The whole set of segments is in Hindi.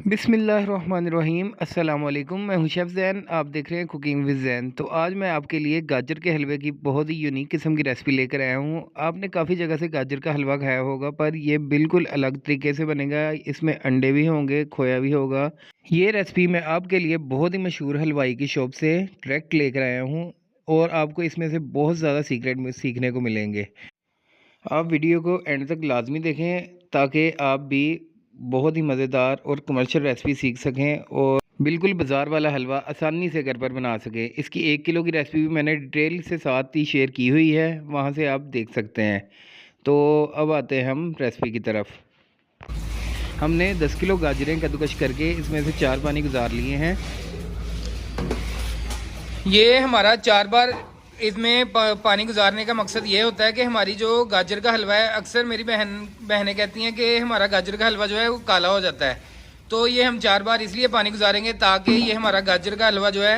बिस्मिल्लाहिर्रहमानिर्रहीम अस्सलाम वालेकुम। मैं हूं शेफ़ ज़ैन, आप देख रहे हैं कुकिंग विद ज़ैन। तो आज मैं आपके लिए गाजर के हलवे की बहुत ही यूनिक किस्म की रेसिपी लेकर आया हूं। आपने काफ़ी जगह से गाजर का हलवा खाया होगा, पर ये बिल्कुल अलग तरीके से बनेगा। इसमें अंडे भी होंगे, खोया भी होगा। ये रेसिपी मैं आपके लिए बहुत ही मशहूर हलवाई की शॉप से डायरेक्ट लेकर आया हूँ और आपको इसमें से बहुत ज़्यादा सीक्रेट सीखने को मिलेंगे। आप वीडियो को एंड तक लाजमी देखें ताकि आप भी बहुत ही मज़ेदार और कमर्शियल रेसिपी सीख सकें और बिल्कुल बाज़ार वाला हलवा आसानी से घर पर बना सकें। इसकी 1 किलो की रेसिपी भी मैंने डिटेल से साथ ही शेयर की हुई है, वहाँ से आप देख सकते हैं। तो अब आते हैं हम रेसिपी की तरफ। हमने 10 किलो गाजरें कद्दूकश करके इसमें से 4 पानी गुजार लिए हैं। ये हमारा 4 बार इसमें पानी गुजारने का मकसद ये होता है कि हमारी जो गाजर का हलवा है, अक्सर मेरी बहनें कहती हैं कि हमारा गाजर का हलवा जो है वो काला हो जाता है। तो ये हम 4 बार इसलिए पानी गुजारेंगे ताकि ये हमारा गाजर का हलवा जो है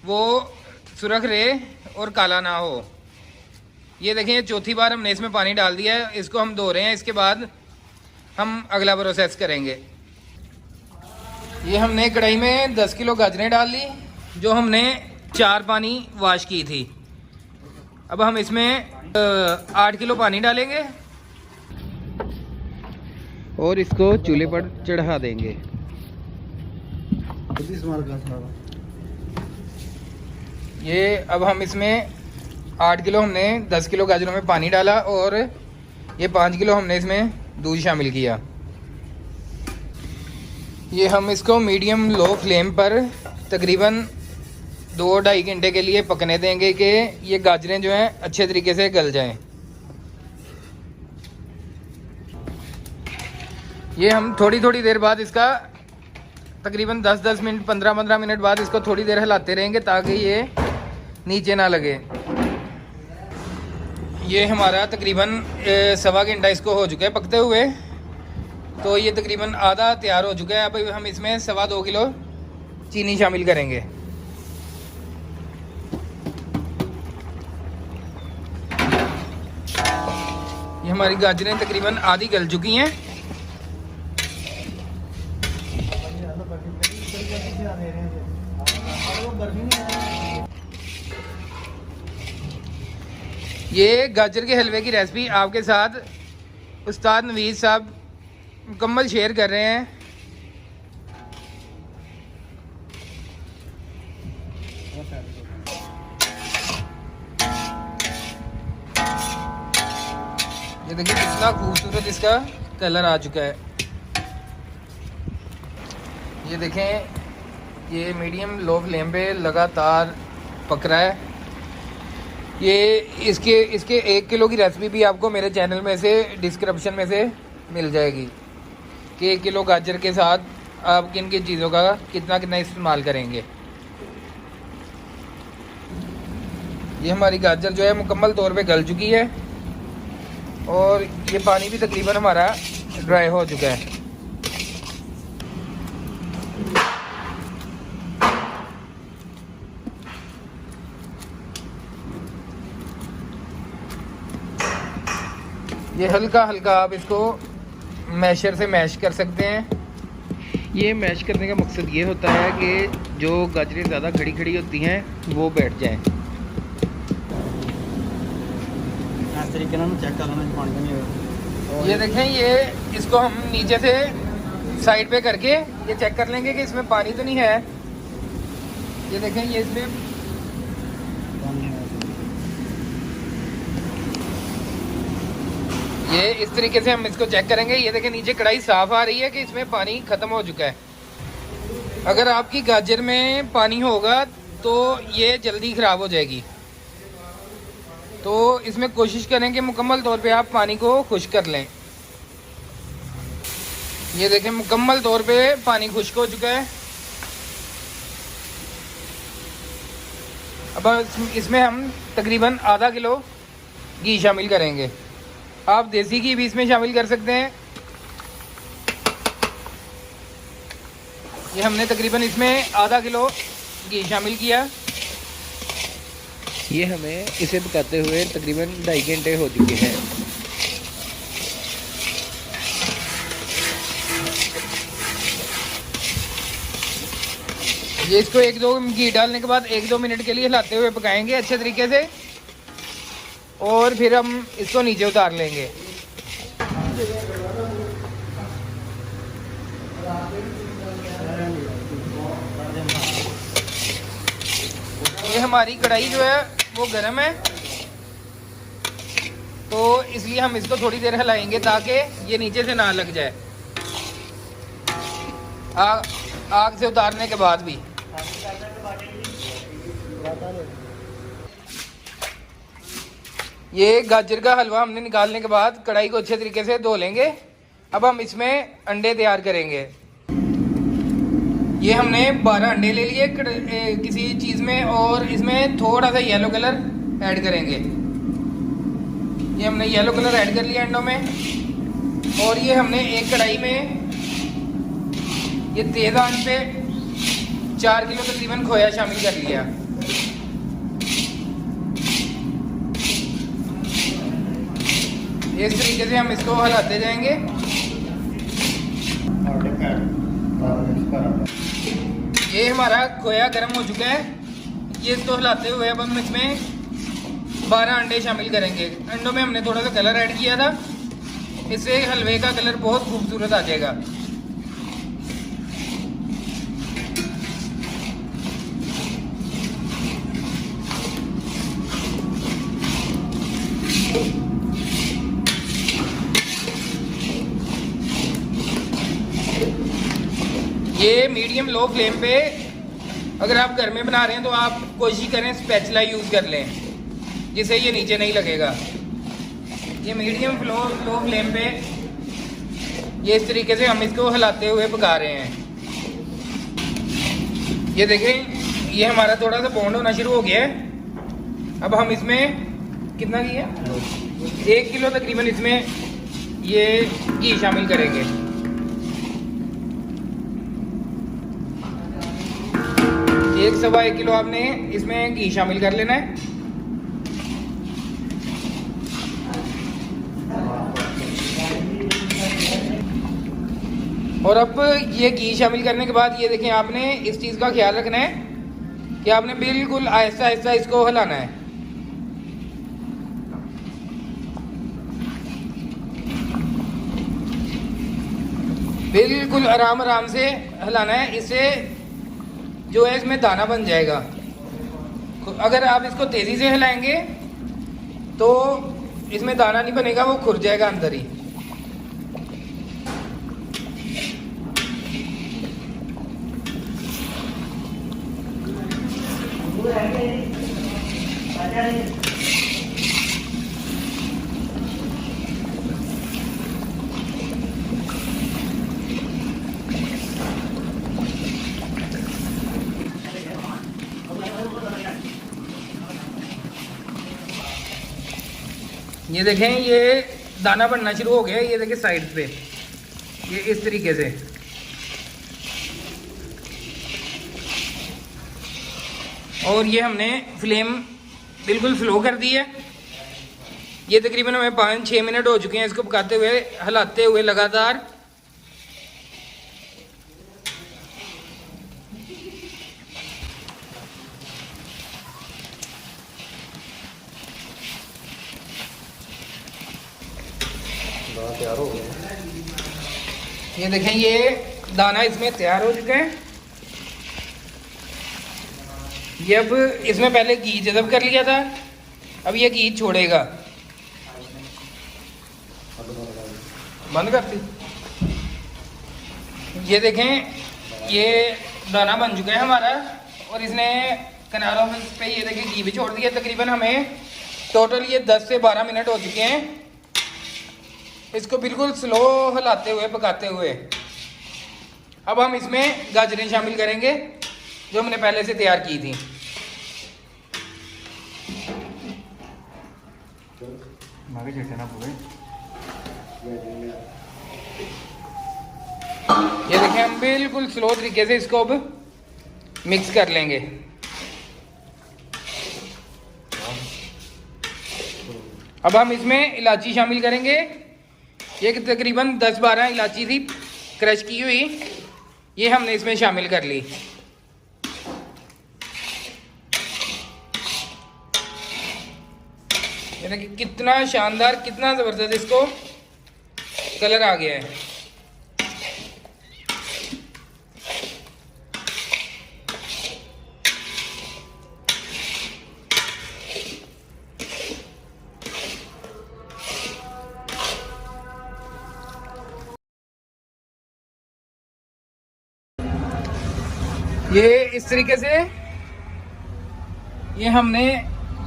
वो सुरख रहे और काला ना हो। ये देखें, ये चौथी बार हमने इसमें पानी डाल दिया है, इसको हम धो रहे हैं। इसके बाद हम अगला प्रोसेस करेंगे। ये हमने कढ़ाई में 10 किलो गाजरें डाल ली जो हमने 4 पानी वाश की थी। अब हम इसमें 8 किलो पानी डालेंगे और इसको चूल्हे पर चढ़ा देंगे। ये अब हम इसमें 8 किलो हमने 10 किलो गाजरों में पानी डाला और ये 5 किलो हमने इसमें दूध शामिल किया। ये हम इसको मीडियम लो फ्लेम पर तकरीबन 2-2.5 घंटे के लिए पकने देंगे कि ये गाजरें जो हैं अच्छे तरीके से गल जाएं। ये हम थोड़ी थोड़ी देर बाद इसका तकरीबन 10-10 मिनट 15-15 मिनट बाद इसको थोड़ी देर हिलाते रहेंगे ताकि ये नीचे ना लगे। ये हमारा तकरीबन 1.25 घंटा इसको हो चुका है पकते हुए। तो ये तकरीबन आधा तैयार हो चुका है। अब हम इसमें 2.25 किलो चीनी शामिल करेंगे। ये हमारी गाजरें तकरीबन आधी गल चुकी हैं। ये गाजर के हलवे की रेसिपी आपके साथ उस्ताद नवीद साहब मुकम्मल शेयर कर रहे हैं। ये देखिए कितना खूबसूरत इसका कलर आ चुका है। ये देखें, ये मीडियम लो फ्लेम पे लगातार पक रहा है। ये इसके 1 किलो की रेसिपी भी आपको मेरे चैनल में से डिस्क्रिप्शन में से मिल जाएगी कि 1 किलो गाजर के साथ आप किन किन चीज़ों का कितना कितना इस्तेमाल करेंगे। ये हमारी गाजर जो है मुकम्मल तौर पे गल चुकी है और ये पानी भी तकरीबन हमारा ड्राई हो चुका है। ये हल्का हल्का आप इसको मैशर से मैश कर सकते हैं। ये मैश करने का मकसद ये होता है कि जो गाजरें ज़्यादा खड़ी खड़ी होती हैं वो बैठ जाएं। तरीके ना चेक कर लेना पानी नहीं होगा। ये देखें, ये इसको हम नीचे से साइड पे करके ये चेक कर लेंगे कि इसमें पानी तो नहीं है। ये देखें, ये इसमें ये इस तरीके से हम इसको चेक करेंगे। ये देखें, नीचे कढ़ाई साफ आ रही है कि इसमें पानी ख़त्म हो चुका है। अगर आपकी गाजर में पानी होगा तो ये जल्दी ख़राब हो जाएगी। तो इसमें कोशिश करें कि मुकम्मल तौर पे आप पानी को खुश्क कर लें। ये देखें, मुकम्मल तौर पे पानी खुश्क हो चुका है। अब इसमें हम तकरीबन आधा किलो घी शामिल करेंगे। आप देसी घी भी इसमें शामिल कर सकते हैं। ये हमने तकरीबन इसमें आधा किलो घी शामिल किया। ये हमें इसे पकाते हुए तकरीबन 2.5 घंटे हो चुके हैं। ये इसको 1-2 घी डालने के बाद 1-2 मिनट के लिए हिलाते हुए पकाएंगे अच्छे तरीके से, और फिर हम इसको नीचे उतार लेंगे। ये हमारी कढ़ाई जो है वो गर्म है, तो इसलिए हम इसको थोड़ी देर हिलाएंगे ताकि ये नीचे से ना लग जाए आग से उतारने के बाद भी। ये गाजर का हलवा हमने निकालने के बाद कढ़ाई को अच्छे तरीके से धो लेंगे। अब हम इसमें अंडे तैयार करेंगे। ये हमने 12 अंडे ले लिए किसी चीज़ में, और इसमें थोड़ा सा येलो कलर ऐड करेंगे। ये हमने येलो कलर ऐड कर लिया अंडों में, और ये हमने एक कढ़ाई में ये तेज़ आंच पे 4 किलो तकरीबन खोया शामिल कर लिया। इस तरीके से हम इसको हिलाते जाएंगे। ये हमारा खोया गर्म हो चुका है। ये इसको हिलाते हुए अब हम इसमें 12 अंडे शामिल करेंगे। अंडों में हमने थोड़ा सा कलर ऐड किया था, इससे हलवे का कलर बहुत खूबसूरत आ जाएगा। ये मीडियम लो फ्लेम पे, अगर आप घर में बना रहे हैं तो आप कोशिश करें स्पैचुला यूज़ कर लें, जिससे ये नीचे नहीं लगेगा। ये मीडियम लो फ्लेम पे ये इस तरीके से हम इसको हिलाते हुए पका रहे हैं। ये देखें, ये हमारा थोड़ा सा बॉन्ड होना शुरू हो गया है। अब हम इसमें कितना घी है, 1 किलो तकरीबन इसमें ये घी शामिल करेंगे। 1-1.25 किलो आपने इसमें घी शामिल कर लेना है। और अब ये घी शामिल करने के बाद ये देखें, आपने इस चीज़ का ख्याल रखना है कि आपने बिल्कुल आहिस्ता आहिस्ता इसको हिलाना है। बिल्कुल आराम आराम से हिलाना है, इससे जो है इसमें दाना बन जाएगा। अगर आप इसको तेज़ी से हिलाएंगे तो इसमें दाना नहीं बनेगा, वो खुर जाएगा अंदर ही। ये देखें, ये दाना बनना शुरू हो गया है। ये देखें साइड पे, ये इस तरीके से। और ये हमने फ्लेम बिल्कुल स्लो कर दी है। ये तकरीबन हमें 5-6 मिनट हो चुके हैं इसको पकाते हुए, हिलाते हुए लगातार। तैयार हो गया। ये देखें, ये दाना इसमें तैयार हो चुका है। ये अब इसमें पहले घी जज़ब कर लिया था, अब ये घी छोड़ेगा। बंद करती। ये देखें, ये दाना बन चुका है हमारा, और इसने किनारों पे ये देखें घी भी छोड़ दिया। तकरीबन हमें टोटल ये 10 से 12 मिनट हो चुके हैं इसको बिल्कुल स्लो हिलाते हुए पकाते हुए। अब हम इसमें गाजरें शामिल करेंगे जो हमने पहले से तैयार की थी। ये देखें, हम बिल्कुल स्लो तरीके से इसको अब मिक्स कर लेंगे। अब हम इसमें इलायची शामिल करेंगे। ये तकरीबन 10-12 इलायची थी क्रश की हुई, ये हमने इसमें शामिल कर ली। ये देखिए कितना शानदार, कितना ज़बरदस्त इसको कलर आ गया है। ये इस तरीके से ये हमने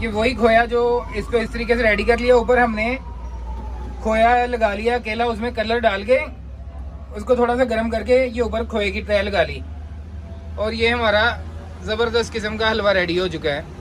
ये वही खोया जो इसको इस तरीके से रेडी कर लिया। ऊपर हमने खोया लगा लिया अकेला, उसमें कलर डाल के उसको थोड़ा सा गर्म करके ये ऊपर खोए की ट्रे लगा ली और ये हमारा ज़बरदस्त किस्म का हलवा रेडी हो चुका है।